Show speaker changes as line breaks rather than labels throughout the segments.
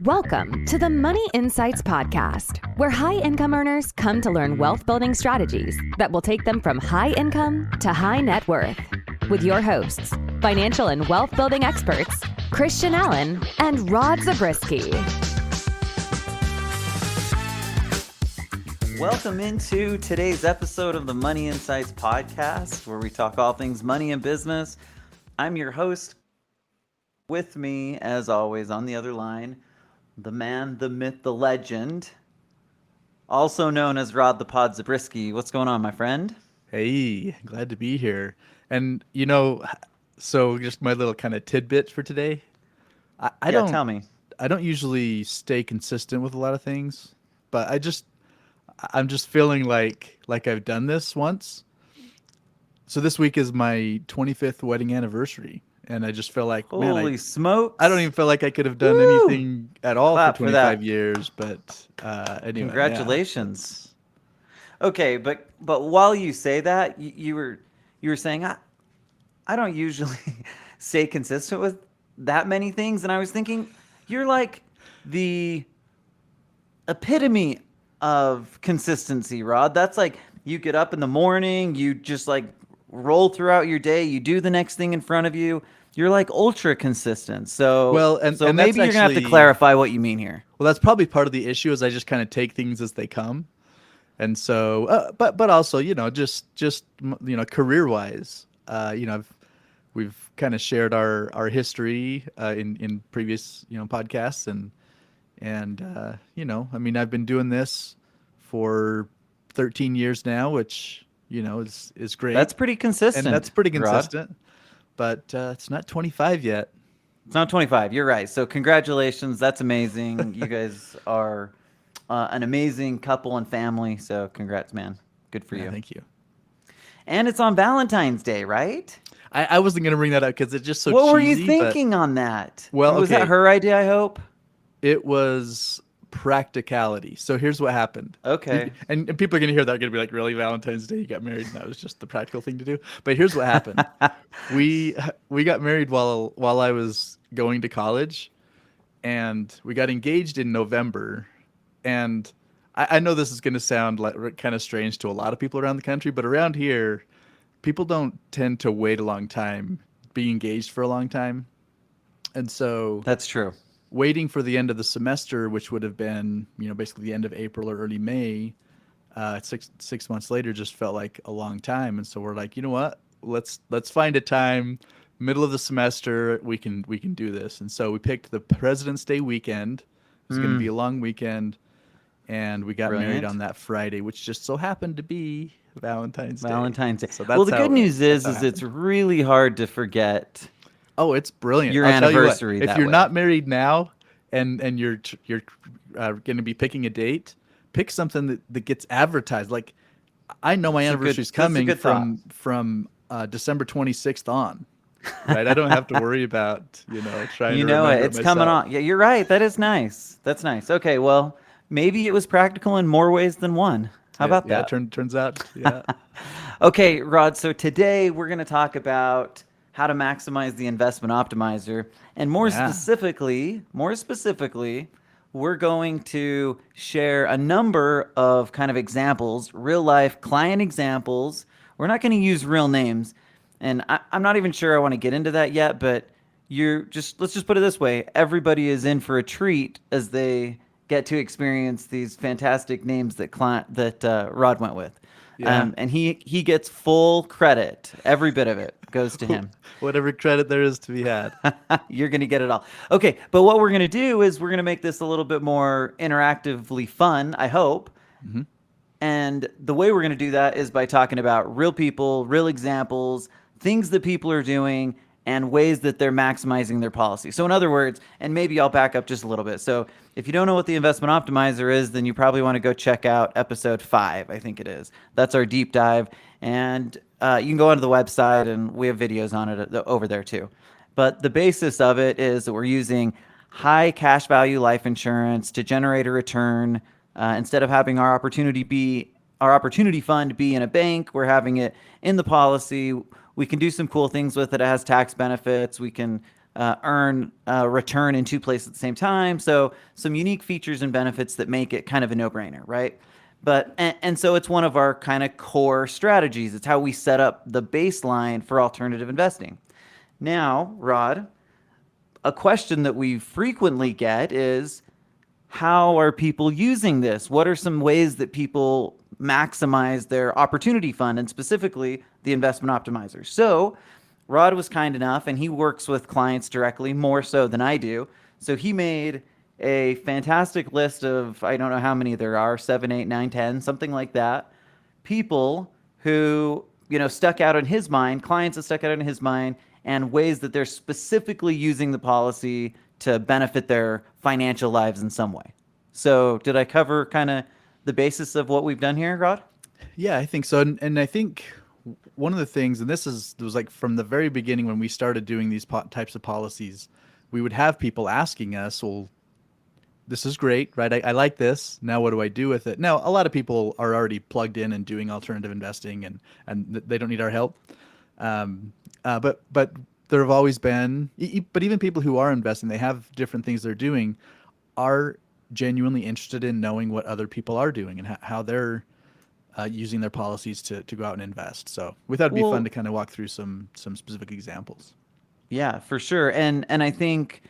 Welcome to the Money Insights Podcast, where high-income earners come to learn wealth-building strategies that will take them from high income to high net worth. With your hosts, financial and wealth-building experts, Christian Allen and Rod Zabriskie.
Welcome into today's episode of the Money Insights Podcast, where we talk all things money and business. I'm your host. With me, as always, on the other line, the man, the myth, the legend, also known as Rod the Pod Zabriskie. What's going on, my friend?
Hey, glad to be here. And so just my little kind of tidbit for today.
Tell me.
I don't usually stay consistent with a lot of things, but I'm just feeling like I've done this once. So this week is my 25th wedding anniversary. And I just feel like,
holy smokes!
I don't even feel like I could have done anything at all
Clap
for 25 years. But anyway,
congratulations. Yeah. Okay, but while you say that, you were saying I don't usually stay consistent with that many things, and I was thinking you're like the epitome of consistency, Rod. That's like you get up in the morning, you just like roll throughout your day, you do the next thing in front of you. You're like ultra consistent. So
and
maybe you're gonna have to clarify what you mean here.
Well, that's probably part of the issue is I just kind of take things as they come. And so, but also, just career wise, we've kind of shared our history in previous podcasts, and I've been doing this for 13 years now, which is great.
That's pretty consistent.
And that's pretty
Rod.
consistent, but it's not 25 yet.
It's not 25. You're right. So congratulations. That's amazing. You guys are an amazing couple and family. So congrats, man. Good for you.
Thank you.
And it's on Valentine's Day, right?
I wasn't going to bring that up because it's just so cheesy.
What were you thinking on that?
Well,
was that her idea, I hope?
It was practicality. So here's what happened.
Okay.
And people are going to hear that, going to be like, really, Valentine's Day, you got married? And that was just the practical thing to do. But here's what happened. We got married while I was going to college, and we got engaged in November. And I know this is going to sound like kind of strange to a lot of people around the country, but around here, people don't tend to wait a long time, be engaged for a long time. And so
that's true.
Waiting for the end of the semester, which would have been, basically the end of April or early May, 6 months later, just felt like a long time. And so we're like, you know what? Let's find a time, middle of the semester, we can do this. And so we picked the President's Day weekend. It was going to be a long weekend, and we got married on that Friday, which just so happened to be Valentine's Day. So
well, the good news is it's really hard to forget.
Oh, it's brilliant.
Your anniversary.
If you're not married now and you're going to be picking a date, pick something that gets advertised. Like, I know my anniversary is coming from December 26th on. Right? I don't have to worry about, trying to remember it.
It's coming on. Yeah, you're right. That is nice. That's nice. Okay, well, maybe it was practical in more ways than one. How about that?
Yeah, turns out, yeah.
Okay, Rod, so today we're going to talk about how to maximize the investment optimizer. And more specifically, we're going to share a number of kind of examples, real life client examples. We're not going to use real names. And I'm not even sure I want to get into that yet, but let's just put it this way. Everybody is in for a treat as they get to experience these fantastic names that Rod went with. Yeah. And he gets full credit. Every bit of it goes to him.
Whatever credit there is to be had.
You're going to get it all. Okay, but what we're going to do is we're going to make this a little bit more interactively fun, I hope. Mm-hmm. And the way we're going to do that is by talking about real people, real examples, things that people are doing, and ways that they're maximizing their policy. So in other words, and maybe I'll back up just a little bit. So if you don't know what the investment optimizer is, then you probably want to go check out episode 5, I think it is. That's our deep dive. And you can go onto the website, and we have videos on it over there too. But the basis of it is that we're using high cash value life insurance to generate a return. Instead of having our opportunity fund be in a bank, we're having it in the policy. We can do some cool things with it. It has tax benefits. We can earn a return in two places at the same time. So some unique features and benefits that make it kind of a no-brainer, right? But and so it's one of our kind of core strategies. It's how we set up the baseline for alternative investing. Now, Rod, a question that we frequently get is, how are people using this? What are some ways that people maximize their opportunity fund, and specifically the investment optimizer? So Rod was kind enough, and he works with clients directly more so than I do. So he made a fantastic list of, I don't know how many there are, 7, 8, 9, 10, something like that. People who, stuck out in his mind, clients that stuck out in his mind, and ways that they're specifically using the policy to benefit their financial lives in some way. So did I cover kind of the basis of what we've done here, Rod?
Yeah, I think so. And I think one of the things, and was like from the very beginning when we started doing these types of policies, we would have people asking us, well, this is great, right? I like this. Now what do I do with it? Now, a lot of people are already plugged in and doing alternative investing, and they don't need our help. But there have always been, but even people who are investing, they have different things they're doing, are genuinely interested in knowing what other people are doing and how they're using their policies to go out and invest. So we thought it'd be fun to kind of walk through some specific examples.
Yeah, for sure. And I think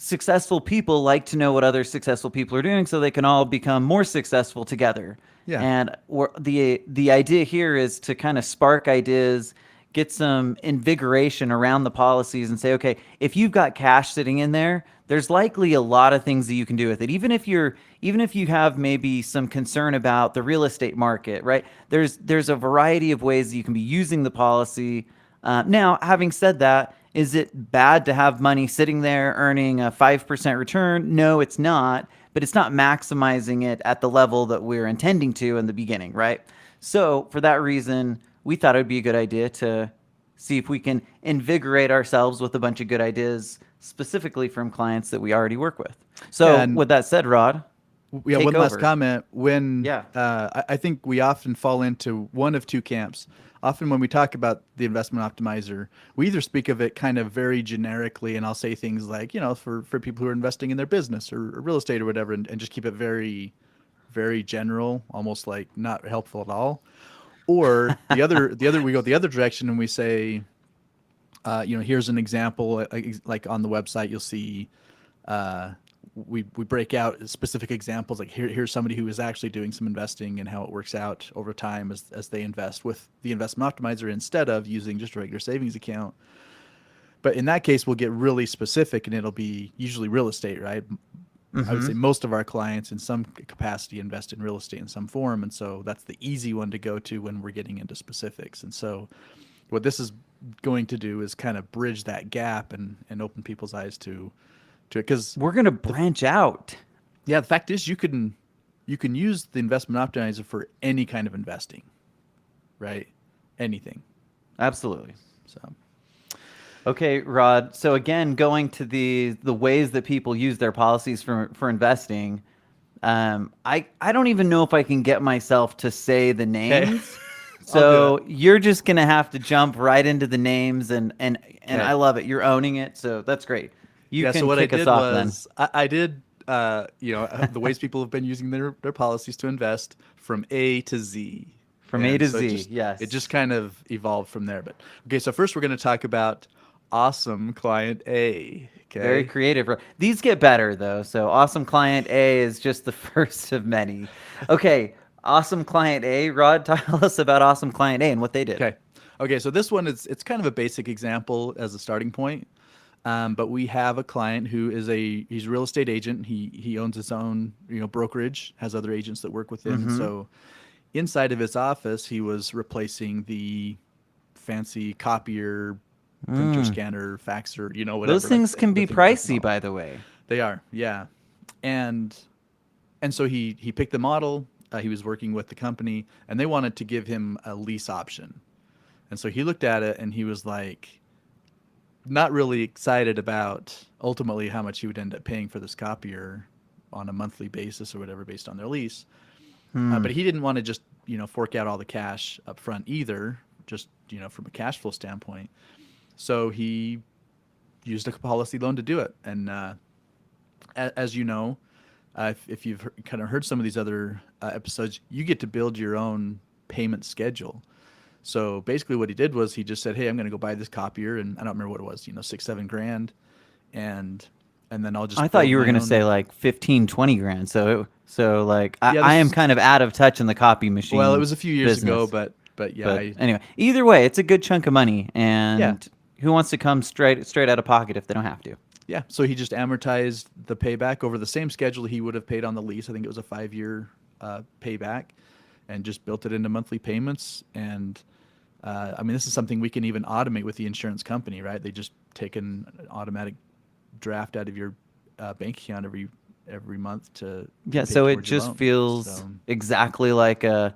successful people like to know what other successful people are doing so they can all become more successful together.
Yeah.
And the idea here is to kind of spark ideas, get some invigoration around the policies and say, okay, if you've got cash sitting in there, there's likely a lot of things that you can do with it. Even if you have maybe some concern about the real estate market, right? There's a variety of ways that you can be using the policy. Now, having said that, is it bad to have money sitting there earning a 5% return? No, it's not, but it's not maximizing it at the level that we're intending to in the beginning, right? So for that reason, we thought it would be a good idea to see if we can invigorate ourselves with a bunch of good ideas, specifically from clients that we already work with. So with that said, Rod,
yeah, one
over.
last comment. I think we often fall into one of two camps. Often when we talk about the investment optimizer, we either speak of it kind of very generically, and I'll say things like, for people who are investing in their business or real estate or whatever, and just keep it very, very general, almost like not helpful at all. Or we go the other direction and we say, here's an example, like on the website, you'll see, we break out specific examples, like here's somebody who is actually doing some investing and how it works out over time as they invest with the investment optimizer instead of using just a regular savings account. But in that case, we'll get really specific, and it'll be usually real estate, right? Mm-hmm. I would say most of our clients in some capacity invest in real estate in some form, and so that's the easy one to go to when we're getting into specifics. And so what this is going to do is kind of bridge that gap and open people's eyes to it, because
we're going to branch out.
Yeah, the fact is you can use the investment optimizer for any kind of investing, right? Anything.
Absolutely.
So,
okay, Rod. So again, going to the ways that people use their policies for investing, I don't even know if I can get myself to say the names. Okay. So you're just going to have to jump right into the names, and I love it. You're owning it, so that's great. You can
so what
kick
I did
us off
was,
then.
I did, the ways people have been using their policies to invest from A to Z.
From A to Z, yes.
It just kind of evolved from there. But okay, so first we're going to talk about Awesome Client A. Okay.
Very creative. These get better though. So Awesome Client A is just the first of many. Okay, Awesome Client A. Rod, tell us about Awesome Client A and what they did.
Okay. So this one it's kind of a basic example as a starting point. But we have a client who is he's a real estate agent. He owns his own, brokerage, has other agents that work with him. Mm-hmm. So inside of his office, he was replacing the fancy copier, printer, scanner, faxer, whatever.
Those things can be pricey, by the way.
They are, yeah. And so he picked the model. He was working with the company, and they wanted to give him a lease option. And so he looked at it, and he was like, not really excited about ultimately how much he would end up paying for this copier on a monthly basis or whatever based on their lease. But he didn't want to just, fork out all the cash up front either, just, from a cash flow standpoint. So he used a policy loan to do it. And as you know, if you've kind of heard some of these other episodes, you get to build your own payment schedule. So basically what he did was he just said, hey, I'm going to go buy this copier. And I don't remember what it was, $6-7 grand. And then I'll just
I thought
build
you were
my
going to
own.
say like 15-20 grand. So like
Yeah,
I am
this-
kind of out of touch in the copy machine.
Well, it was a few years ago,
business.
but yeah,
But anyway, either way, it's a good chunk of money, and who wants to come straight out of pocket if they don't have to?
yeah. So he just amortized the payback over the same schedule he would have paid on the lease. I think it was a 5-year payback, and just built it into monthly payments. And I mean, this is something we can even automate with the insurance company, right? They just take an automatic draft out of your bank account every month to pay
So it
towards your
just
loan.
feels
So,
exactly like a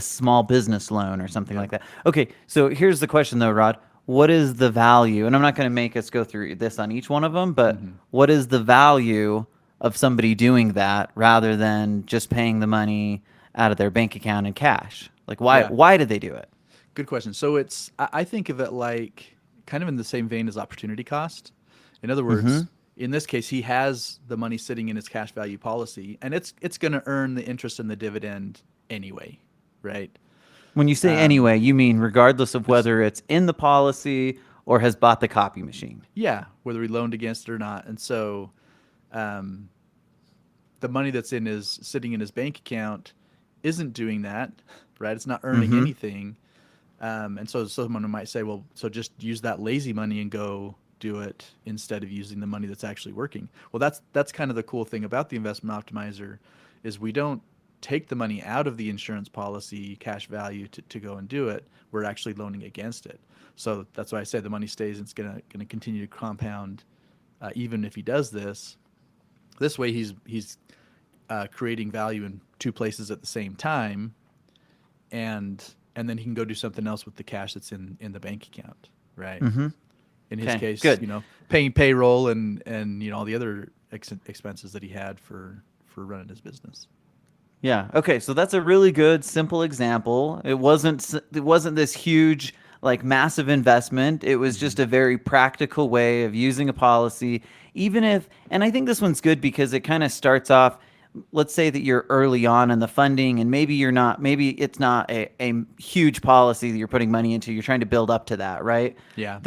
small business loan or something like that. Okay, so here's the question though, Rod. What is the value? And I'm not going to make us go through this on each one of them, but what is the value of somebody doing that rather than just paying the money out of their bank account in cash? Like why did they do it?
good question. So I think of it like kind of in the same vein as opportunity cost. In other words, in this case, he has the money sitting in his cash value policy, and it's going to earn the interest and the dividend anyway, right?
When you say anyway, you mean regardless of whether it's in the policy or has bought the copy machine.
Yeah, whether he loaned against it or not. And so the money that's sitting in his bank account isn't doing that, right? It's not earning anything. And so someone might say, well, so just use that lazy money and go do it instead of using the money that's actually working. Well, that's kind of the cool thing about the investment optimizer is we don't take the money out of the insurance policy cash value to go and do it. We're actually loaning against it. So that's why I say the money stays. It's gonna continue to compound even if he does this. This way, he's creating value in two places at the same time, and then he can go do something else with the cash that's in the bank account, right? In his case,
good.
Paying payroll and all the other expenses that he had for running his business.
Yeah. Okay. So that's a really good, simple example. It wasn't this huge, like massive investment. It was just a very practical way of using a policy, and I think this one's good because it kind of starts off, let's say that you're early on in the funding and maybe it's not a huge policy that you're putting money into. You're trying to build up to that, right?
Yeah.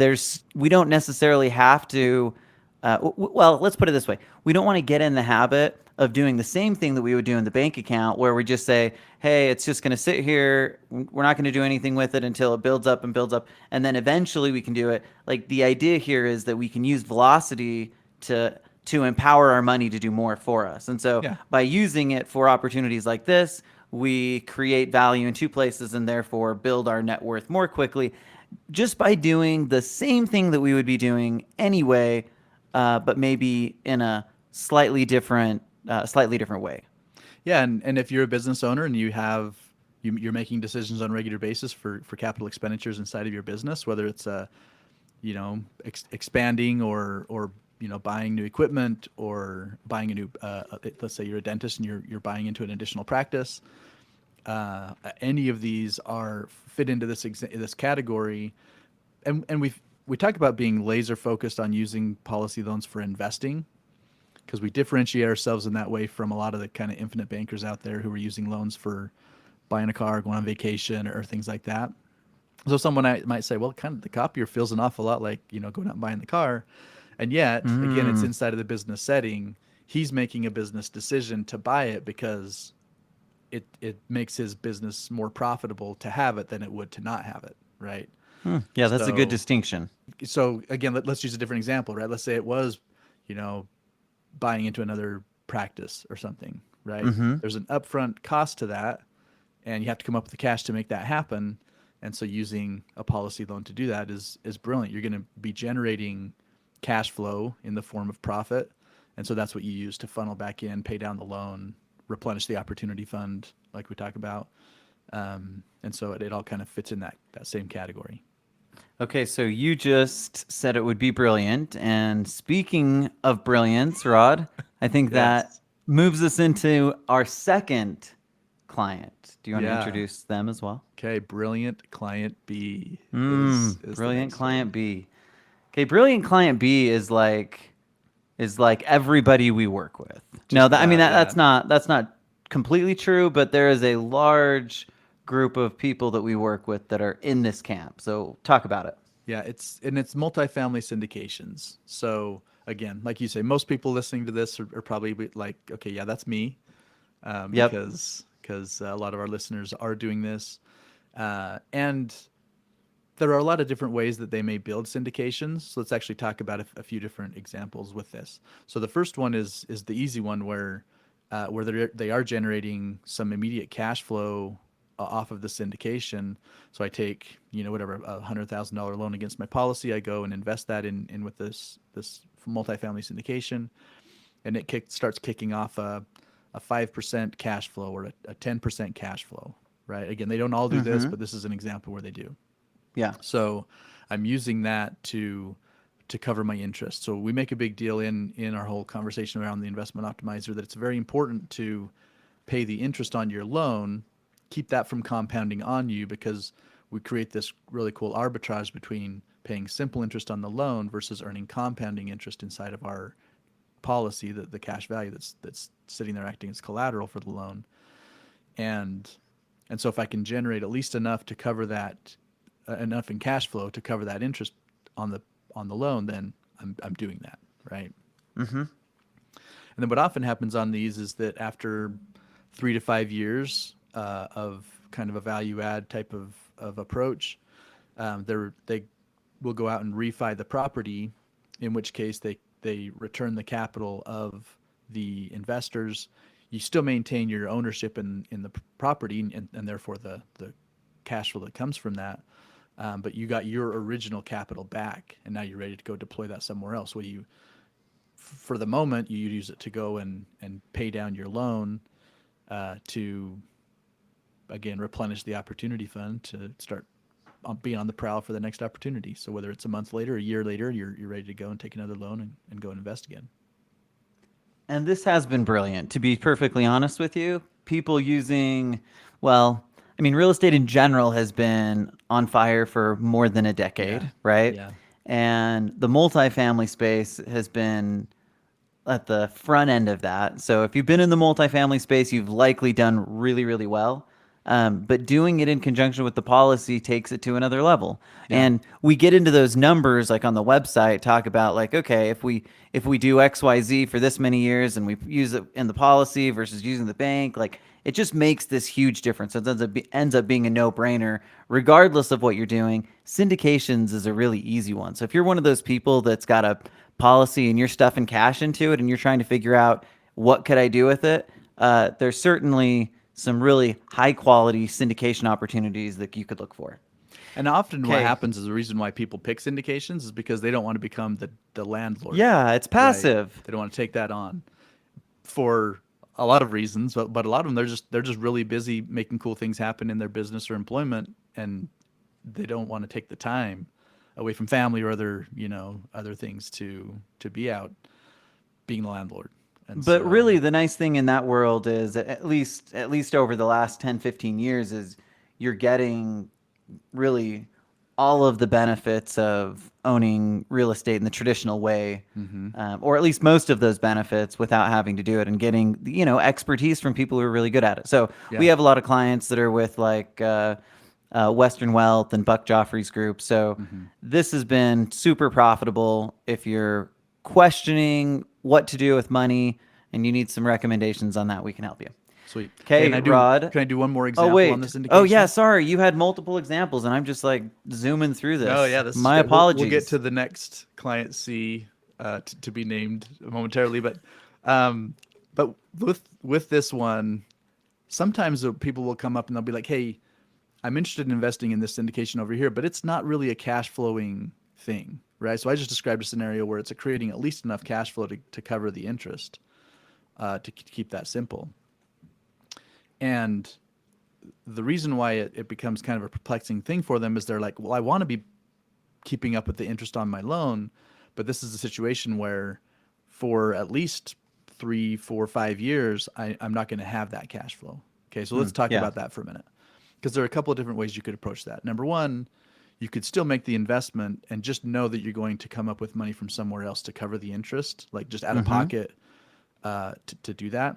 We don't necessarily have to, well, let's put it this way. We don't want to get in the habit of doing the same thing that we would do in the bank account where we just say, hey, it's just going to sit here. We're not going to do anything with it until it builds up and builds up. And then eventually we can do it. Like the idea here is that we can use velocity to empower our money to do more for us. And so by using it for opportunities like this, we create value in two places and therefore build our net worth more quickly just by doing the same thing that we would be doing anyway, but maybe in a slightly different way.
Yeah, and if you're a business owner and you're making decisions on a regular basis for capital expenditures inside of your business, whether it's expanding or buying new equipment or buying a new let's say you're a dentist and you're buying into an additional practice, any of these fit into this category, and we talk about being laser focused on using policy loans for investing, because we differentiate ourselves in that way from a lot of the kind of infinite bankers out there who are using loans for buying a car, going on vacation, or things like that. So someone might say, well, kind of the copier feels an awful lot like, going out and buying the car. And yet, again, it's inside of the business setting. He's making a business decision to buy it because it makes his business more profitable to have it than it would to not have it, right?
Yeah, that's a good distinction.
So again, let's use a different example, right? Let's say it was, buying into another practice or something, right? There's an upfront cost to that, and you have to come up with the cash to make that happen. And so using a policy loan to do that is brilliant. You're going to be generating cash flow in the form of profit. And so that's what you use to funnel back in, pay down the loan, replenish the opportunity fund like we talk about. And so it all kind of fits in that same category.
Okay, so you just said it would be brilliant. And speaking of brilliance, Rod, I think that moves us into our second client. Do you want to introduce them as well?
Okay, brilliant client B.
Brilliant client B. Okay, brilliant client B is like everybody we work with. No, that, I mean
yeah.
that's not completely true, but there is a large group of people that we work with that are in this camp. So talk about it.
Yeah, it's multifamily syndications. So again, like you say, most people listening to this are probably like, okay, yeah, that's me,
Yep.
because a lot of our listeners are doing this, and there are a lot of different ways that they may build syndications. So let's actually talk about a few different examples with this. So the first one is the easy one where they are generating some immediate cash flow off of the syndication. So I take, whatever, $100,000 loan against my policy. I go and invest that in with this multifamily syndication, and it starts kicking off a 5% cash flow or a 10% cash flow, right? Again, they don't all do this, but this is an example where they do.
Yeah.
So I'm using that to cover my interest. So we make a big deal in our whole conversation around the investment optimizer that it's very important to pay the interest on your loan, keep that from compounding on you, because we create this really cool arbitrage between paying simple interest on the loan versus earning compounding interest inside of our policy, the cash value that's sitting there acting as collateral for the loan. And so if I can generate at least enough to cover that, enough in cash flow to cover that interest on the loan, then I'm doing that, right?
Mm-hmm.
And then what often happens on these is that after 3 to 5 years of kind of a value add type of approach, they will go out and refi the property, in which case they return the capital of the investors. You still maintain your ownership in the property and therefore the cash flow that comes from that. But you got your original capital back, and now you're ready to go deploy that somewhere else. Well, for the moment, you use it to go and pay down your loan to, again, replenish the opportunity fund to start being on the prowl for the next opportunity. So whether it's a month later, a year later, you're ready to go and take another loan and go and invest again.
And this has been brilliant, to be perfectly honest with you. People using, well, I mean, real estate in general has been on fire for more than a decade, right?
Yeah.
And the multifamily space has been at the front end of that. So if you've been in the multifamily space, you've likely done really, really well. But doing it in conjunction with the policy takes it to another level.
Yeah.
And we get into those numbers, like on the website, talk about like, okay, if we do XYZ for this many years and we use it in the policy versus using the bank, like it just makes this huge difference. It ends up being a no-brainer, regardless of what you're doing. Syndications is a really easy one. So if you're one of those people that's got a policy and you're stuffing cash into it and you're trying to figure out what could I do with it, there's certainly some really high quality syndication opportunities that you could look for.
And often what happens is the reason why people pick syndications is because they don't want to become the landlord.
Yeah, it's passive.
Right? They don't want to take that on for a lot of reasons, but a lot of them they're just really busy making cool things happen in their business or employment, and they don't want to take the time away from family or other things to be out being the landlord.
But really, the nice thing in that world is at least over the last 10, 15 years is you're getting really all of the benefits of owning real estate in the traditional way, or at least most of those benefits without having to do it, and getting expertise from people who are really good at it. So we have a lot of clients that are with like Western Wealth and Buck Joffrey's group. So this has been super profitable if you're questioning what to do with money and you need some recommendations on that. We can help you.
Sweet.
Okay, Rod.
Can I do one more example on this indication?
Oh, yeah, sorry. You had multiple examples, and I'm just like zooming through this.
Oh, yeah. This
My apologies.
We'll get to the next client C to be named momentarily, but with this one, sometimes people will come up and they'll be like, "Hey, I'm interested in investing in this syndication over here, but it's not really a cash flowing thing, right?" So I just described a scenario where it's creating at least enough cash flow to cover the interest, to keep that simple. And the reason why it becomes kind of a perplexing thing for them is they're like, well, I want to be keeping up with the interest on my loan, but this is a situation where for at least 3, 4, 5 years, I'm not going to have that cash flow. Okay, so let's talk about that for a minute, because there are a couple of different ways you could approach that. Number one, you could still make the investment and just know that you're going to come up with money from somewhere else to cover the interest, like just out of pocket to do that.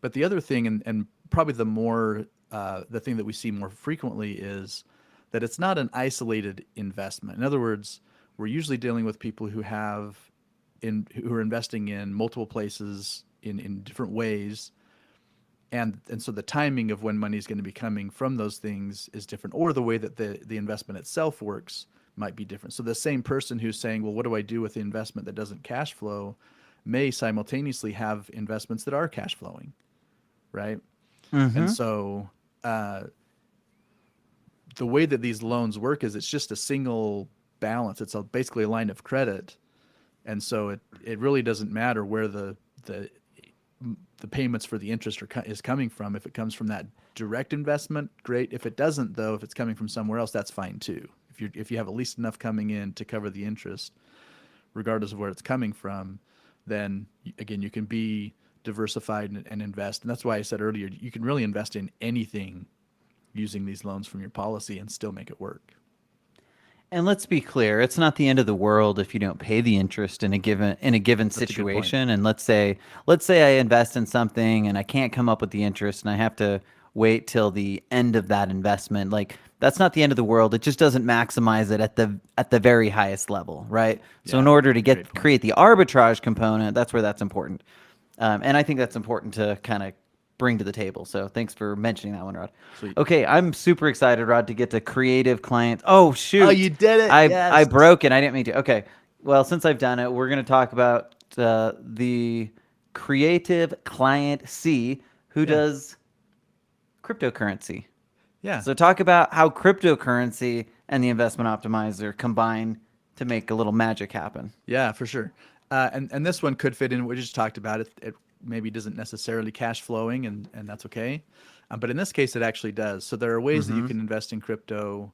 But the other thing, and probably the thing that we see more frequently is that it's not an isolated investment. In other words, we're usually dealing with people who are investing in multiple places in different ways. And so the timing of when money is going to be coming from those things is different, or the way that the investment itself works might be different. So the same person who's saying, well, what do I do with the investment that doesn't cash flow, may simultaneously have investments that are cash flowing, right? And so the way that these loans work is it's just a single balance. It's basically a line of credit. And so it really doesn't matter where the payments for the interest is coming from. If it comes from that direct investment, great. If it doesn't, though, if it's coming from somewhere else, that's fine too. If you have at least enough coming in to cover the interest, regardless of where it's coming from, then again, you can be diversified and invest. And that's why I said earlier, you can really invest in anything using these loans from your policy and still make it work.
And let's be clear, it's not the end of the world if you don't pay the interest in a given situation. And let's say I invest in something and I can't come up with the interest and I have to wait till the end of that investment. Like, that's not the end of the world. It just doesn't maximize it at the very highest level, right? So in order to create the arbitrage component, that's where that's important. And I think that's important to kind of bring to the table. So thanks for mentioning that one, Rod.
Sweet.
Okay, I'm super excited, Rod, to get to creative clients. Oh, shoot.
Oh, you did it.
I broke it. I didn't mean to. Okay. Well, since I've done it, we're going to talk about the creative client C who does cryptocurrency.
Yeah.
So talk about how cryptocurrency and the investment optimizer combine to make a little magic happen.
Yeah, for sure. And this one could fit in what we just talked about. It maybe doesn't necessarily cash flowing, and that's okay. But in this case, it actually does. So there are ways that you can invest in crypto,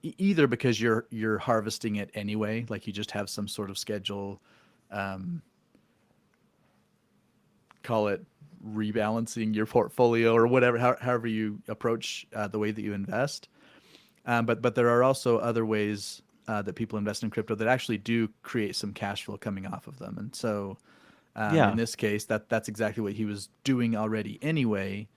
either because you're harvesting it anyway, like you just have some sort of schedule, call it rebalancing your portfolio or whatever, however you approach the way that you invest. But there are also other ways that people invest in crypto that actually do create some cash flow coming off of them. And so in this case, that's exactly what he was doing already anyway.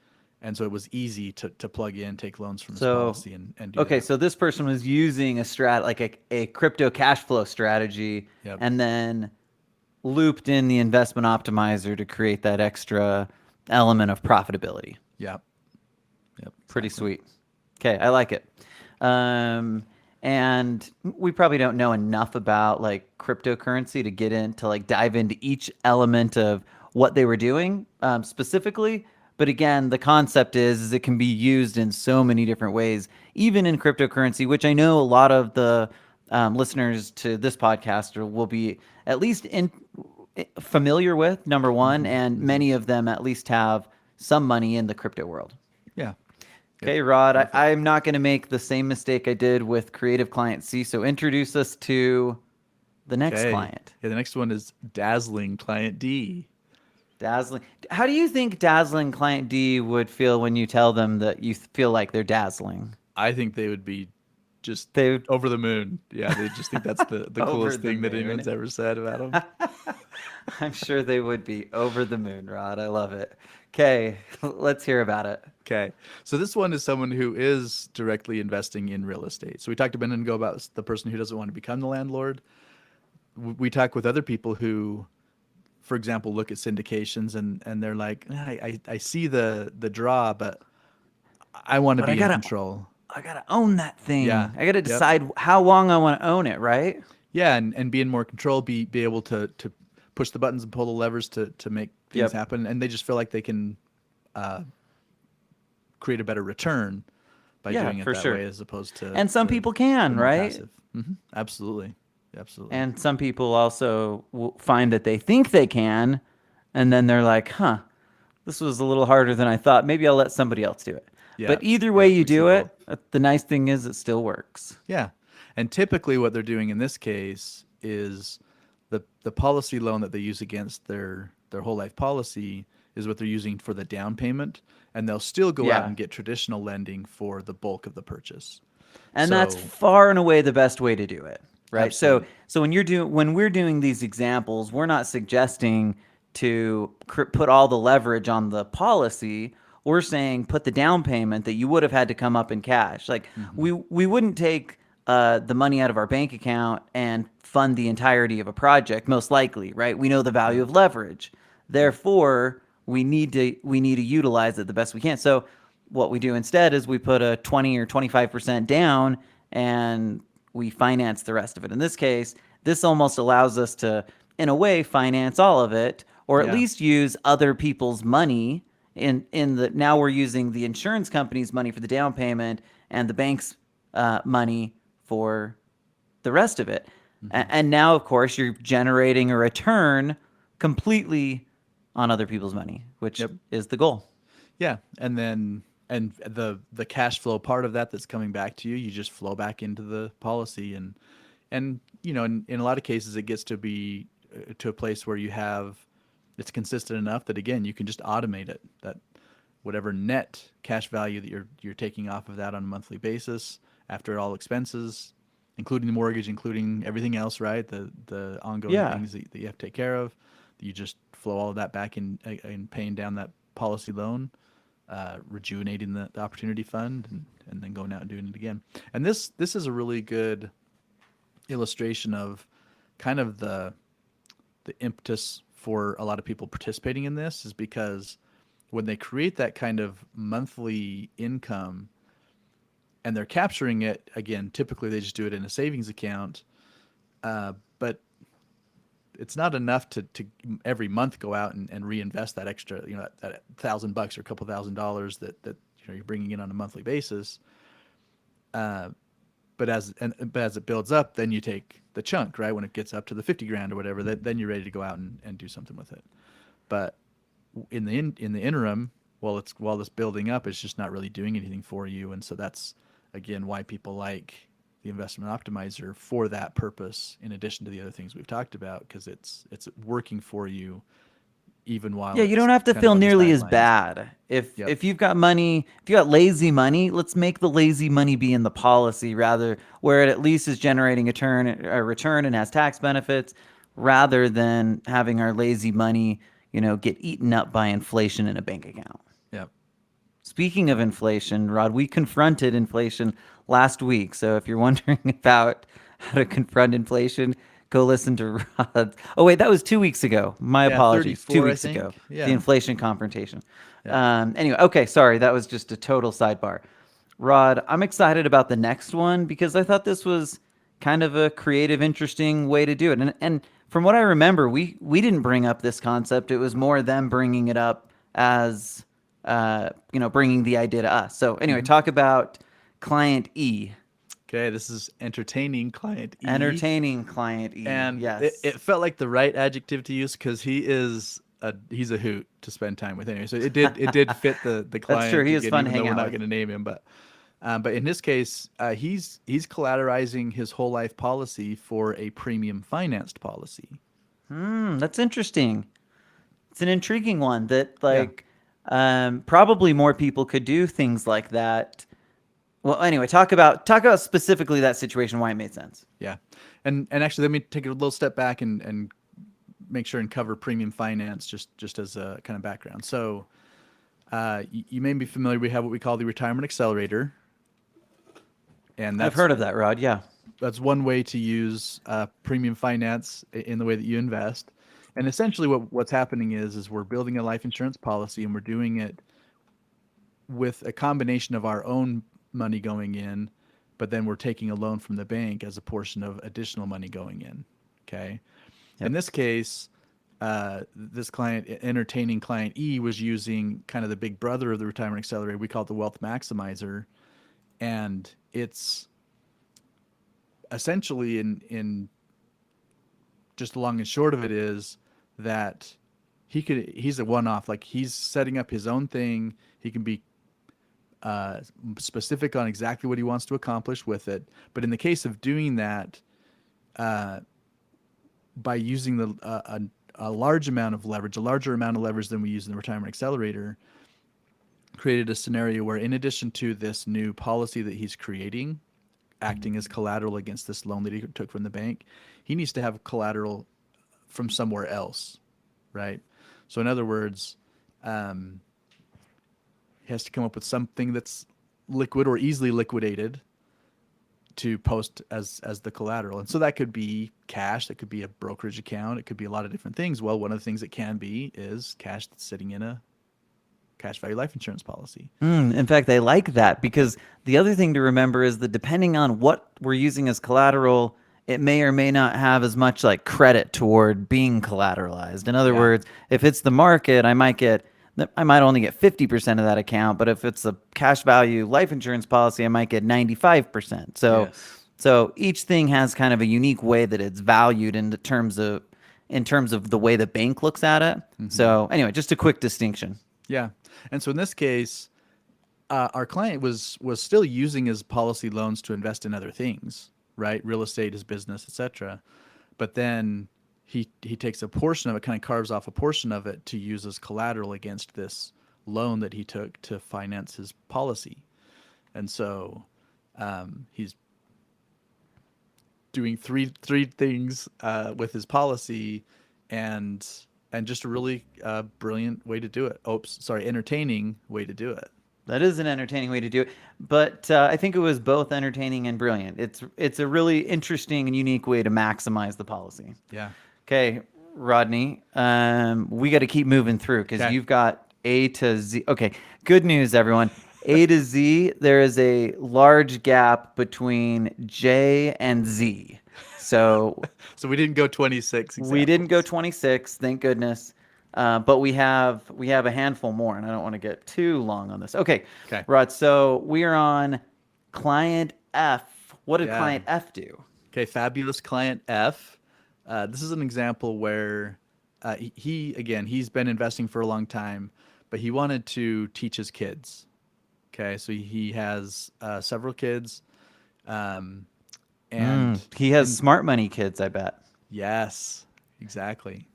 And so it was easy to plug in, take loans from his policy and do
okay,
that.
so this person was using a crypto cash flow strategy and then looped in the investment optimizer to create that extra element of profitability.
Yep.
Pretty sweet. Okay, I like it. And we probably don't know enough about like cryptocurrency to get into like dive into each element of what they were doing specifically. But again, the concept is it can be used in so many different ways, even in cryptocurrency, which I know a lot of the listeners to this podcast will be at least familiar with, number one, and many of them at least have some money in the crypto world.
Yeah.
Okay, Rod, I'm not going to make the same mistake I did with Creative Client C, so introduce us to the next client.
Yeah, the next one is Dazzling Client D.
Dazzling. How do you think Dazzling Client D would feel when you tell them that you feel like they're dazzling?
I think they would be just over the moon. Yeah, they just think that's the coolest thing that anyone's ever said about them.
I'm sure they would be over the moon, Rod. I love it. Okay, let's hear about it.
Okay, so this one is someone who is directly investing in real estate. So we talked a minute ago about the person who doesn't want to become the landlord. We talk with other people who, for example, look at syndications and they're like, I see the draw, but I want to be in control.
I got to own that thing.
Yeah.
I got to decide how long I want to own it, right?
Yeah, and be in more control, be able to push the buttons and pull the levers to make things happen. And they just feel like they can create a better return by doing it that way as opposed to...
And some people can, right?
Absolutely.
And some people also will find that they think they can, and then they're like, this was a little harder than I thought. Maybe I'll let somebody else do it. Yeah. But either way you do it, the nice thing is it still works.
Yeah. And typically what they're doing in this case is the policy loan that they use against their whole life policy is what they're using for the down payment, and they'll still go out and get traditional lending for the bulk of the purchase.
And that's
So
far and away the best way to do it, right?
absolutely.
So when we're doing these examples, we're not suggesting to put all the leverage on the policy. We're saying put the down payment that you would have had to come up in cash. Like we wouldn't take the money out of our bank account and fund the entirety of a project, most likely, right? We know the value of leverage. Therefore, we need to utilize it the best we can. So what we do instead is we put a 20 or 25% down and we finance the rest of it. In this case, this almost allows us to, in a way, finance all of it, or at
Yeah.
least use other people's money. Now we're using the insurance company's money for the down payment and the bank's money for the rest of it. And now, of course, you're generating a return completely on other people's money, which is the goal.
Yeah, and then the cash flow part of that that's coming back to you, you just flow back into the policy, and in a lot of cases it gets to be to a place where it's consistent enough that again you can just automate it, that whatever net cash value that you're taking off of that on a monthly basis after all expenses, including the mortgage, including everything else, right? The ongoing things that you have to take care of, you just flow all of that back in paying down that policy loan, rejuvenating the opportunity fund, and then going out and doing it again. And this is a really good illustration of kind of the impetus for a lot of people participating in this, is because when they create that kind of monthly income and they're capturing it, again, typically they just do it in a savings account, but it's not enough to every month go out and reinvest that extra, that $1,000 or a couple $1,000 that you're bringing in on a monthly basis. But as it builds up, then you take the chunk, right? When it gets up to the 50 grand or whatever, then you're ready to go out and do something with it. But in the interim, while it's building up, it's just not really doing anything for you. And so that's again why people like the investment optimizer for that purpose, in addition to the other things we've talked about, because it's working for you even while
you don't have to feel nearly as bad. If you've got money, if you got lazy money, let's make the lazy money be in the policy, rather where it at least is generating a return and has tax benefits, rather than having our lazy money, get eaten up by inflation in a bank account.
Yep.
Speaking of inflation, Rod, we confronted inflation last week. So if you're wondering about how to confront inflation, go listen to Rod's. Oh, wait, that was 2 weeks ago. My apologies. 2 weeks ago.
Yeah.
The inflation confrontation.
Yeah.
Anyway, okay, sorry. That was just a total sidebar. Rod, I'm excited about the next one because I thought this was kind of a creative, interesting way to do it. And from what I remember, we didn't bring up this concept. It was more them bringing it up as, bringing the idea to us. So anyway, talk about Client E.
Okay, this is entertaining Client E.
Entertaining Client E.
And
yes,
it felt like the right adjective to use because he's a hoot to spend time with anyway. So it did fit the client.
That's true. He is fun to hang out with.
We're not going to name him, but in this case, he's collateralizing his whole life policy for a premium financed policy.
That's interesting. It's an intriguing one that probably more people could do things like that. Well, anyway, talk about specifically that situation, why it made sense.
Yeah. And actually, let me take a little step back and make sure and cover premium finance just as a kind of background. So you may be familiar, we have what we call the Retirement Accelerator. And
I've heard of that, Rod, yeah.
That's one way to use premium finance in the way that you invest. And essentially what's happening is we're building a life insurance policy, and we're doing it with a combination of our own money going in, but then we're taking a loan from the bank as a portion of additional money going in. Okay. Yep. In this case, this client, entertaining Client E, was using kind of the big brother of the Retirement Accelerator. We call it the Wealth Maximizer. And it's essentially in just the long and short of it is that he's a one-off, like he's setting up his own thing. He can be specific on exactly what he wants to accomplish with it. But in the case of doing that, by using a large amount of leverage, a larger amount of leverage than we use in the Retirement Accelerator, created a scenario where, in addition to this new policy that he's creating acting as collateral against this loan that he took from the bank, he needs to have collateral from somewhere else, right? So in other words, he has to come up with something that's liquid or easily liquidated to post as the collateral. And so that could be cash, that could be a brokerage account, it could be a lot of different things. Well, one of the things it can be is cash that's sitting in a cash value life insurance policy.
In fact, I like that, because the other thing to remember is that depending on what we're using as collateral, it may or may not have as much like credit toward being collateralized. In other words, if it's the market, I might only get 50% of that account, but if it's a cash value life insurance policy, I might get 95%. So each thing has kind of a unique way that it's valued in terms of the way the bank looks at it. So anyway, just a quick distinction.
Yeah. And so in this case, our client was still using his policy loans to invest in other things, right? Real estate, his business, etc. But then he takes a portion of it, kind of carves off a portion of it to use as collateral against this loan that he took to finance his policy. And so he's doing three things with his policy, and just a really brilliant way to do it. Entertaining way to do it.
That is an entertaining way to do it, but I think it was both entertaining and brilliant. It's a really interesting and unique way to maximize the policy.
Yeah.
Okay, Rodney, we got to keep moving through, because you've got A to Z. Okay, good news, everyone. A to Z, there is a large gap between J and Z. So
we didn't go 26 examples.
We didn't go 26, thank goodness. But we have a handful more, and I don't want to get too long on this. Okay. Rod, so we are on client F. What did client F do?
Okay, fabulous client F. This is an example where he's been investing for a long time, but he wanted to teach his kids. Okay, so he has several kids. And
he has smart money kids, I bet.
Yes, exactly.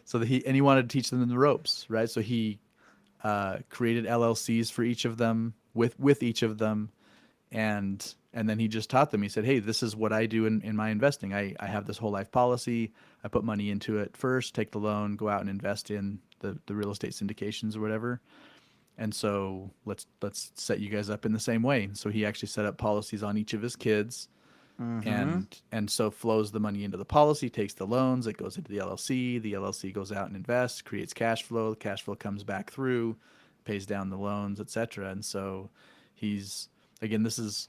So he wanted to teach them the ropes, right? So he created LLCs for each of them, with each of them, and then he just taught them. He said, hey, this is what I do in my investing. I have this whole life policy. I put money into it first, take the loan, go out and invest in the real estate syndications or whatever. And so let's set you guys up in the same way. So he actually set up policies on each of his kids. And so flows the money into the policy, takes the loans, it goes into the LLC goes out and invests, creates cash flow, the cash flow comes back through, pays down the loans, etc. And so this is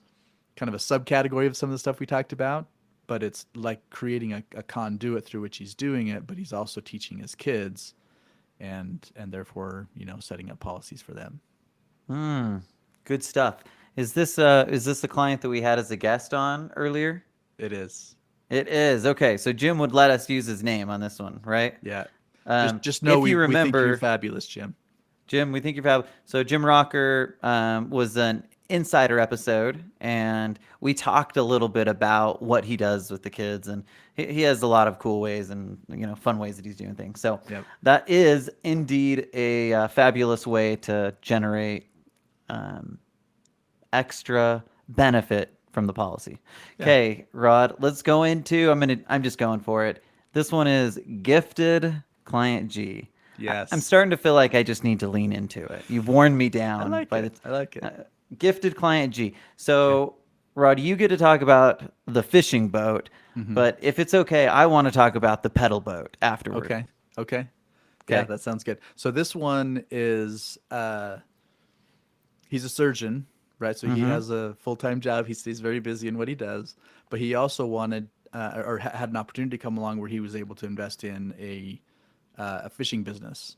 kind of a subcategory of some of the stuff we talked about, but it's like creating a conduit through which he's doing it, but he's also teaching his kids and therefore, setting up policies for them.
Good stuff. Is this the client that we had as a guest on earlier?
It is.
It is. Okay, so Jim would let us use his name on this one, right?
Yeah. Just know we think you're fabulous, Jim.
Jim, we think you're fabulous. So Jim Rocker was an insider episode, and we talked a little bit about what he does with the kids, and he has a lot of cool ways and fun ways that he's doing things. So that is indeed a fabulous way to generate extra benefit from the policy. Okay, Rod, let's go into, I'm just going for it. This one is gifted client G.
Yes.
I'm starting to feel like I just need to lean into it. You've worn me down.
I like it.
Gifted client G. So, Rod, you get to talk about the fishing boat, but if it's okay, I want to talk about the pedal boat afterward.
Okay. Yeah, that sounds good. So this one is, he's a surgeon, right? So he has a full-time job. He stays very busy in what he does, but he also wanted had an opportunity to come along where he was able to invest in a fishing business.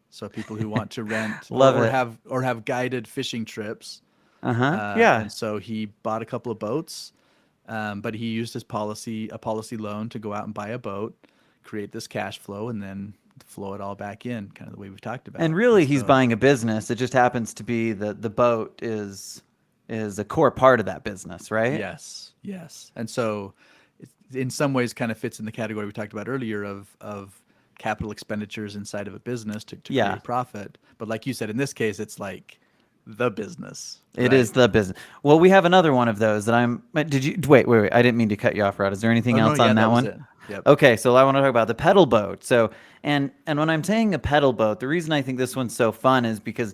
So people who want to rent or have guided fishing trips. And so he bought a couple of boats, but he used his policy loan to go out and buy a boat, create this cash flow, and then flow it all back in, kind of the way we've talked about.
And really, he's buying a business. It just happens to be that the boat is a core part of that business, right?
Yes. And so it, in some ways kind of fits in the category we talked about earlier of capital expenditures inside of a business to create profit. But like you said, in this case, it's like the business.
It is the business. Well, we have another one of those that wait. I didn't mean to cut you off, Rod. Is there anything else on that
was
one?
it. Yep.
Okay, so I want to talk about the pedal boat. So, and when I'm saying a pedal boat, the reason I think this one's so fun is because,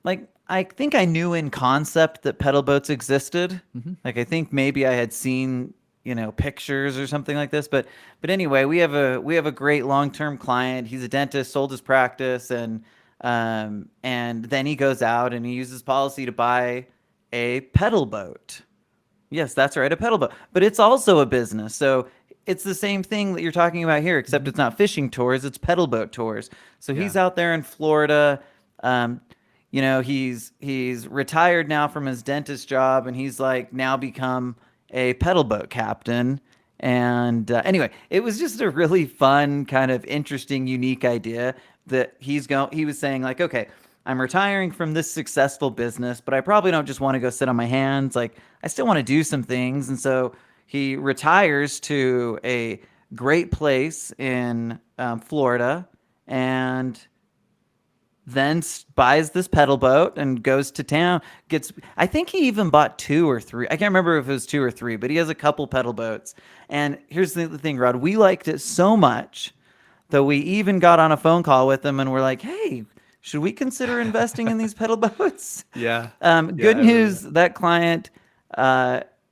like, I think I knew in concept that pedal boats existed. Like, I think maybe I had seen, pictures or something like this. But anyway, we have a great long-term client. He's a dentist, sold his practice, and then he goes out and he uses policy to buy a pedal boat. Yes, that's right, a pedal boat. But it's also a business. So it's the same thing that you're talking about here, except it's not fishing tours, it's pedal boat tours. So he's out there in Florida. He's retired now from his dentist job, and he's like now become a pedal boat captain. And anyway, it was just a really fun, kind of interesting, unique idea that he was saying, like, okay, I'm retiring from this successful business, but I probably don't just want to go sit on my hands. Like, I still want to do some things. And so he retires to a great place in Florida, and then buys this pedal boat and goes to town. I think he even bought 2 or 3. I can't remember if it was 2 or 3, but he has a couple pedal boats. And here's the thing, Rod, we liked it so much that we even got on a phone call with him and we're like, hey, should we consider investing in these pedal boats?
Yeah.
Good news, that client,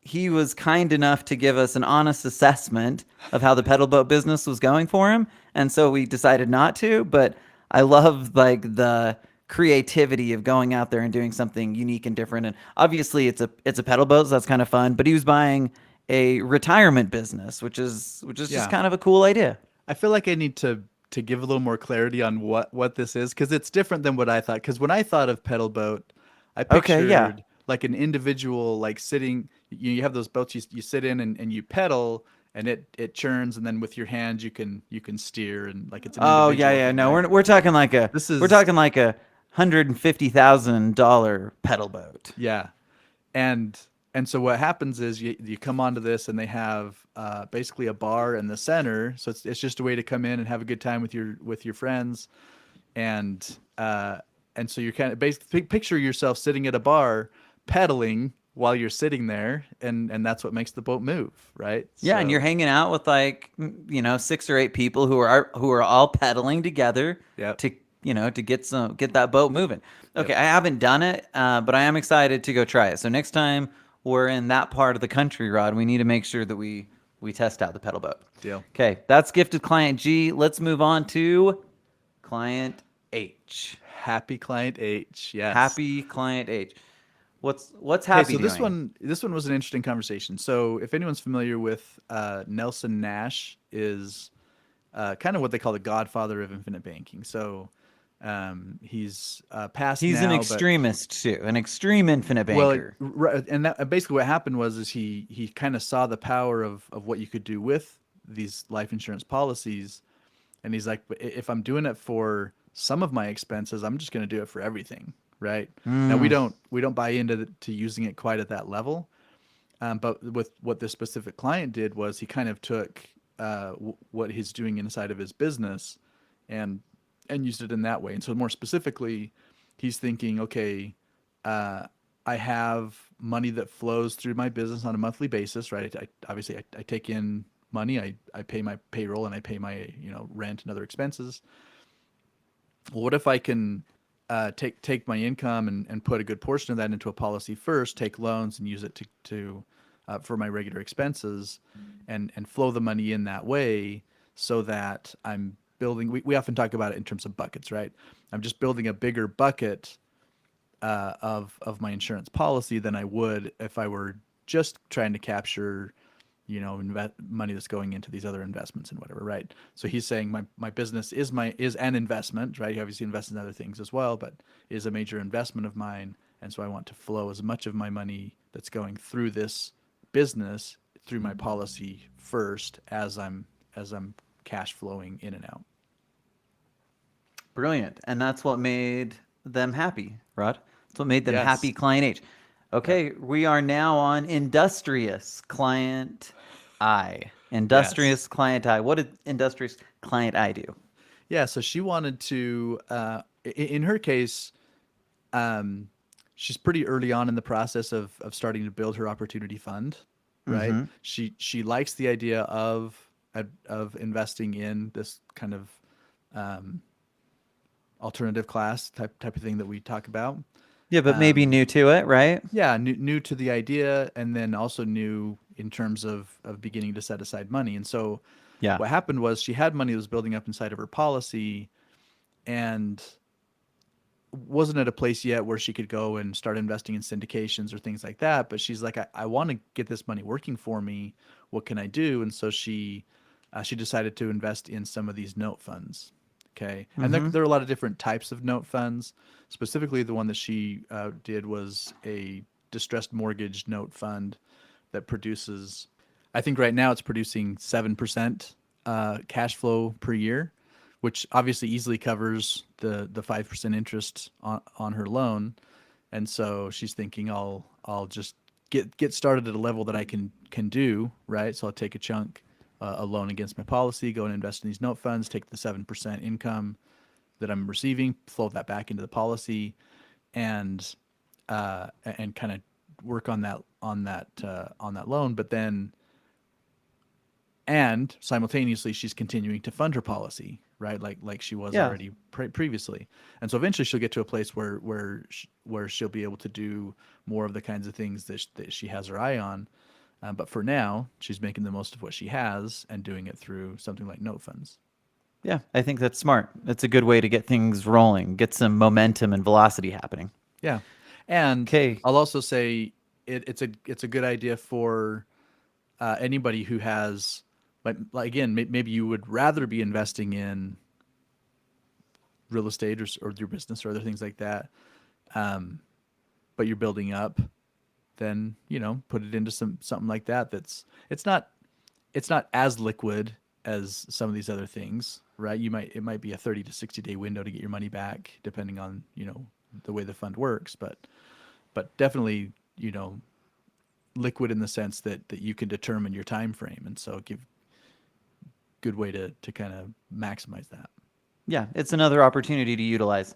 he was kind enough to give us an honest assessment of how the pedal boat business was going for him. And so we decided not to, but I love like the creativity of going out there and doing something unique and different. And obviously it's a pedal boat, so that's kind of fun, but he was buying a retirement business, which is just kind of a cool idea.
I feel like I need to give a little more clarity on what this is, because it's different than what I thought. Because when I thought of pedal boat, I pictured like an individual, like sitting, you have those boats you sit in and you pedal, and it churns, and then with your hands you can steer, and like it's an individual thing,
no,
right?
we're talking like a $150,000 pedal boat.
Yeah. And so what happens is you come onto this, and they have basically a bar in the center. So it's just a way to come in and have a good time with your friends. And so you're kind of basically picture yourself sitting at a bar pedaling while you're sitting there, and that's what makes the boat move, right?
Yeah, so, and you're hanging out with 6 or 8 people who are all pedaling together to get that boat moving. Okay, I haven't done it, but I am excited to go try it. So next time we're in that part of the country, Rod, we need to make sure that we test out the pedal boat.
Deal.
Okay, that's gifted client G. Let's move on to client H.
Happy client H. Yes.
Happy client H. What's happy?
Okay, so this one was an interesting conversation. So if anyone's familiar with Nelson Nash, is kind of what they call the Godfather of infinite banking. So he's passed.
He's
now,
an extremist too, an extreme infinite banker.
Well, and that basically what happened was he kind of saw the power of what you could do with these life insurance policies, and he's like, if I'm doing it for some of my expenses, I'm just going to do it for everything. Right. Now we don't buy into using it quite at that level, but with what this specific client did was he kind of took what he's doing inside of his business and used it in that way. And so more specifically, he's thinking, okay, I have money that flows through my business on a monthly basis, right? I take in money, I pay my payroll, and I pay my rent and other expenses. Well, what if I can take my income and put a good portion of that into a policy first, take loans and use it to for my regular expenses, and flow the money in that way, so that I'm building. We often talk about it in terms of buckets, right? I'm just building a bigger bucket of my insurance policy than I would if I were just trying to capture money that's going into these other investments and whatever, right? So he's saying my business is an investment, right? He obviously invests in other things as well, but is a major investment of mine, and so I want to flow as much of my money that's going through this business through my policy first, as I'm cash flowing in and out.
Brilliant, and that's what made them happy, Rod. That's what made them happy, client H. Okay, we are now on industrious client I. Industrious client I. What did industrious client I do?
Yeah, so she wanted to, in her case, she's pretty early on in the process of starting to build her opportunity fund, right?
Mm-hmm.
She likes the idea of investing in this kind of alternative class type of thing that we talk about.
Yeah, but maybe new to it, right?
Yeah, new to the idea, and then also new in terms of beginning to set aside money. And so
Yeah.
what happened was she had money that was building up inside of her policy, and wasn't at a place yet where she could go and start investing in syndications or things like that. But she's like, I want to get this money working for me. What can I do? And so she decided to invest in some of these note funds. Okay. And there are a lot of different types of note funds. Specifically, the one that she did was a distressed mortgage note fund that produces, I think right now it's producing 7% cash flow per year, which obviously easily covers the 5% interest on her loan. And so she's thinking, I'll just get started at a level that I can do, right? So I'll take a chunk, a loan against my policy, go and invest in these note funds, take the 7% income that I'm receiving, flow that back into the policy, and kind of work on that loan. But then, and simultaneously, she's continuing to fund her policy, right? Like she was already previously. And so eventually she'll get to a place where she'll be able to do more of the kinds of things that she has her eye on. But for now, she's making the most of what she has and doing it through something like note funds.
Yeah, I think that's smart. That's a good way to get things rolling, get some momentum and velocity happening.
Yeah. And
Okay.
I'll also say it's a good idea for anybody who has, like again, maybe you would rather be investing in real estate or your business or other things like that, but you're building up, then put it into something like that. It's not as liquid as some of these other things, right? It might be a 30 to 60 day window to get your money back, depending on the way the fund works, but definitely liquid in the sense that you can determine your time frame, and so give good way to kind of maximize that.
Yeah, it's another opportunity to utilize.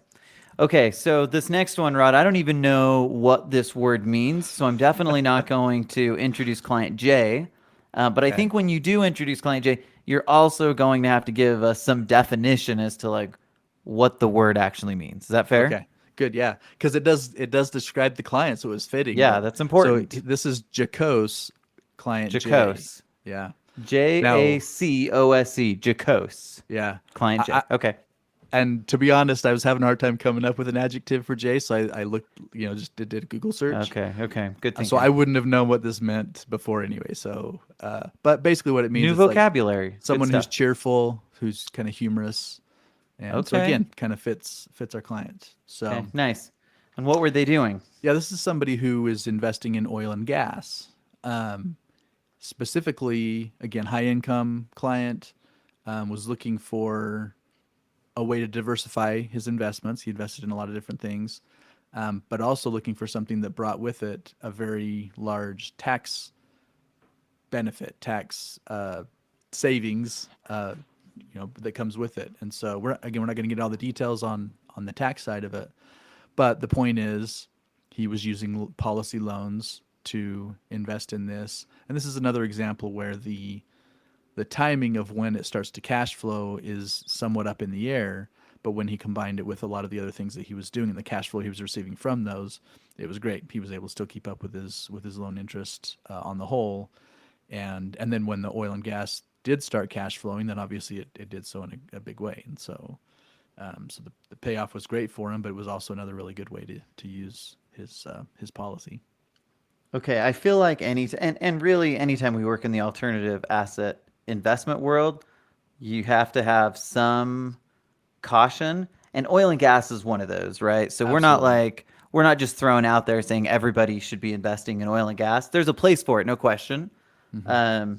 Okay, so this next one, Rod, I don't even know what this word means, so I'm definitely not going to introduce client J. But I think when you do introduce client J, you're also going to have to give us some definition as to like what the word actually means. Is that fair?
Okay, good, yeah, because it does describe the client, so it was fitting.
Yeah, that's important.
So this is Jacose, client
Jacose.
J. Yeah.
Jacose. Jacose.
Yeah.
Client J. Okay.
And to be honest, I was having a hard time coming up with an adjective for J, so I looked, just did a Google search.
Okay. Good thing.
So I wouldn't have known what this meant before anyway. So, but basically what it means
New
is
vocabulary.
like someone who's cheerful, who's kind of humorous. And so again, kind of fits our client. So
okay, nice. And what were they doing?
Yeah, this is somebody who is investing in oil and gas. Specifically, again, high income client, was looking for a way to diversify his investments. He invested in a lot of different things, but also looking for something that brought with it a very large tax benefit, tax savings, that comes with it. And so we're not going to get all the details on the tax side of it, but the point is he was using policy loans to invest in this. And this is another example where the timing of when it starts to cash flow is somewhat up in the air, but when he combined it with a lot of the other things that he was doing and the cash flow he was receiving from those, it was great. He was able to still keep up with his loan interest on the whole. And then when the oil and gas did start cash flowing, then obviously it did so in a big way. And so the payoff was great for him, but it was also another really good way to use his policy.
Okay, I feel like really anytime we work in the alternative asset investment world, you have to have some caution, and oil and gas is one of those, right? So
Absolutely.
we're not just throwing out there saying everybody should be investing in oil and gas. There's a place for it, no question.
Mm-hmm.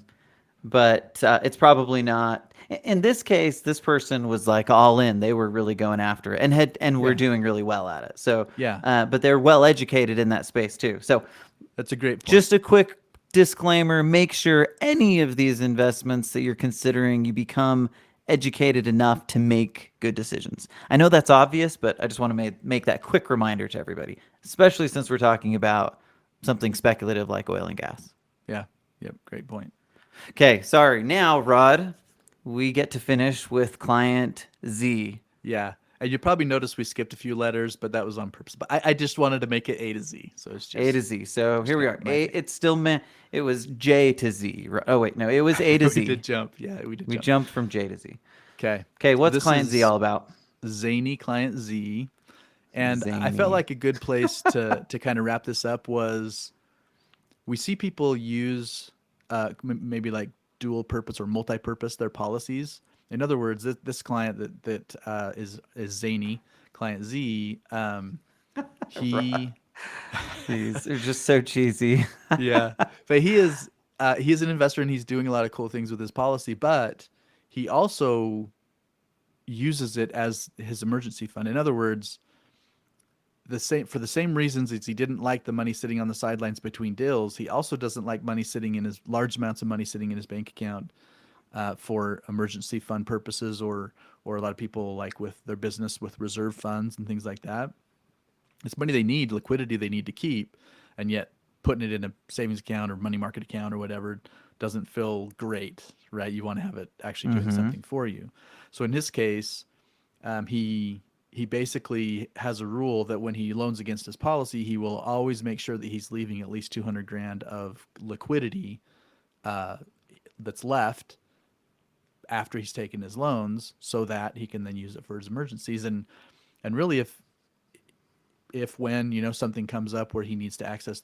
But it's probably not. In this case, this person was like all in. They were really going after it and were doing really well at it. So
yeah,
but they're well educated in that space too. So
that's a great point.
Just a quick disclaimer, make sure any of these investments that you're considering, you become educated enough to make good decisions. I know that's obvious, but I just want to make that quick reminder to everybody, especially since we're talking about something speculative like oil and gas.
Yeah. Yep. Great point.
Okay, sorry. Now, Rod, we get to finish with client Z.
Yeah. And you probably noticed we skipped a few letters, but that was on purpose. But I just wanted to make it A to Z. So it's just
A to Z. So here we are.
my
A.
thing.
It's still it was J to Z. Oh wait, no, it was A to Z.
We did jump. Yeah, we did
We
jump.
jumped from J to Z.
Okay.
Okay, what's
This
client Z
is
all about?
Zany client Z. And I
Zany.
felt like a good place to kind of wrap this up was we see people use maybe like dual purpose or multi-purpose their policies. In other words, this client that is zany, client Z, he
These are just so cheesy.
yeah, but he is an investor and he's doing a lot of cool things with his policy, but he also uses it as his emergency fund. In other words, for the same reasons as he didn't like the money sitting on the sidelines between deals, he also doesn't like money sitting in his large amounts of money sitting in his bank account for emergency fund purposes, or a lot of people like with their business with reserve funds and things like that. It's money they need, liquidity they need to keep, and yet putting it in a savings account or money market account or whatever doesn't feel great, right? You want to have it actually doing something for you. So in his case, he basically has a rule that when he loans against his policy, he will always make sure that he's leaving at least 200 grand of liquidity that's left after he's taken his loans, so that he can then use it for his emergencies. And really, if when something comes up where he needs to access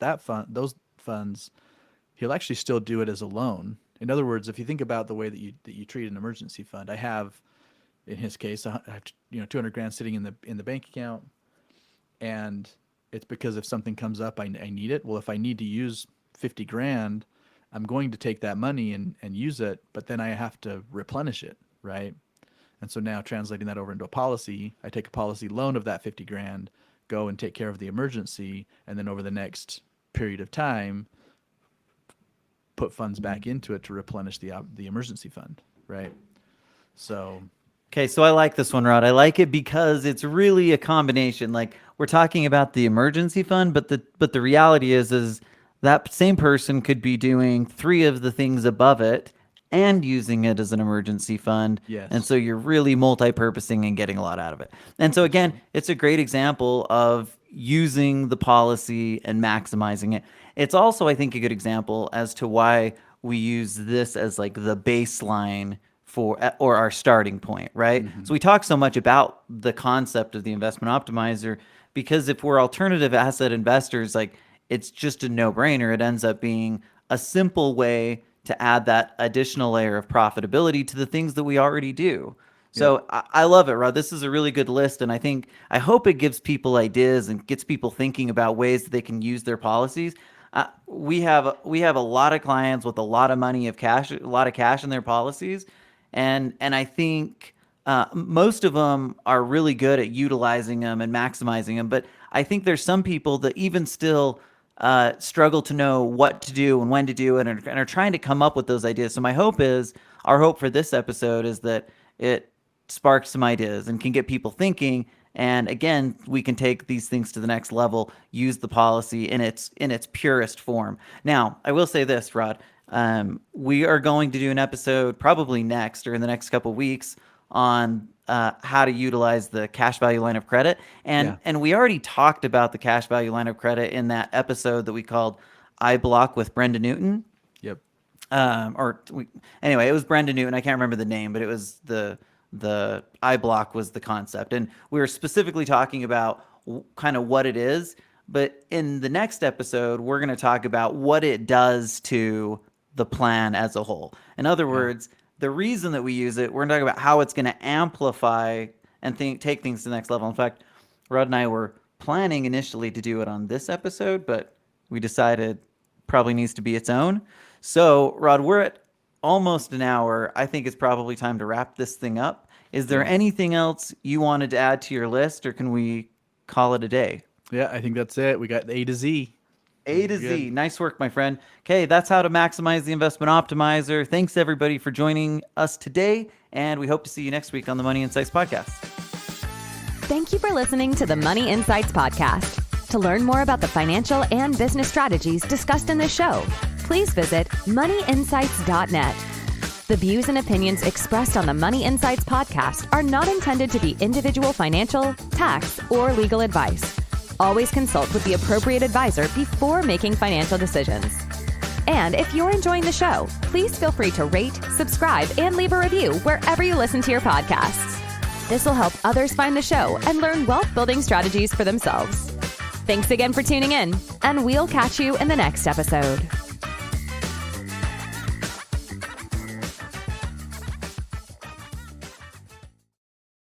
those funds, he'll actually still do it as a loan. In other words, if you think about the way that you treat an emergency fund, I have, in his case, I have 200 grand sitting in the bank account, and it's because if something comes up, I need it. Well, if I need to use 50 grand, I'm going to take that money and use it, but then I have to replenish it, right? And so now translating that over into a policy, I take a policy loan of that 50 grand, go and take care of the emergency, and then over the next period of time, put funds back into it to replenish the emergency fund, right? So
Okay, so I like this one, Rod. I like it because it's really a combination. Like, we're talking about the emergency fund, but the reality is that same person could be doing 3 of the things above it and using it as an emergency fund.
Yes.
And so you're really multi-purposing and getting a lot out of it. And so again, it's a great example of using the policy and maximizing it. It's also, I think, a good example as to why we use this as like the baseline or our starting point, right? So we talk so much about the concept of the investment optimizer because if we're alternative asset investors, like, it's just a no-brainer. It ends up being a simple way to add that additional layer of profitability to the things that we already do. So I love it, Rod. This is a really good list, and I hope it gives people ideas and gets people thinking about ways that they can use their policies. We have a lot of clients with a lot of money a lot of cash in their policies, and I think most of them are really good at utilizing them and maximizing them. But I think there's some people that even still struggle to know what to do and when to do it, and are trying to come up with those ideas. So our hope for this episode is that it sparks some ideas and can get people thinking. And again, we can take these things to the next level, use the policy in its purest form. Now, I will say this, Rod. We are going to do an episode probably next or in the next couple of weeks on how to utilize the cash value line of credit. And we already talked about the cash value line of credit in that episode that we called iBlock with Brenda Newton.
Yep.
Anyway, it was Brenda Newton. I can't remember the name, but it was the iBlock was the concept. And we were specifically talking about kind of what it is. But in the next episode, we're going to talk about what it does to the plan as a whole. In other words, the reason that we use it, we're going to talk about how it's going to amplify and take things to the next level. In fact, Rod and I were planning initially to do it on this episode, but we decided probably needs to be its own. So, Rod, we're at almost an hour. I think it's probably time to wrap this thing up. Is there anything else you wanted to add to your list, or can we call it a day?
Yeah, I think that's it. We got A to Z.
A to Z. Nice work, my friend. Okay, that's how to maximize the investment optimizer. Thanks, everybody, for joining us today, and we hope to see you next week on the Money Insights Podcast.
Thank you for listening to the Money Insights Podcast. To learn more about the financial and business strategies discussed in this show, please visit moneyinsights.net. The views and opinions expressed on the Money Insights Podcast are not intended to be individual financial, tax, or legal advice. Always consult with the appropriate advisor before making financial decisions. And if you're enjoying the show, please feel free to rate, subscribe, and leave a review wherever you listen to your podcasts. This will help others find the show and learn wealth building strategies for themselves. Thanks again for tuning in, and we'll catch you in the next episode.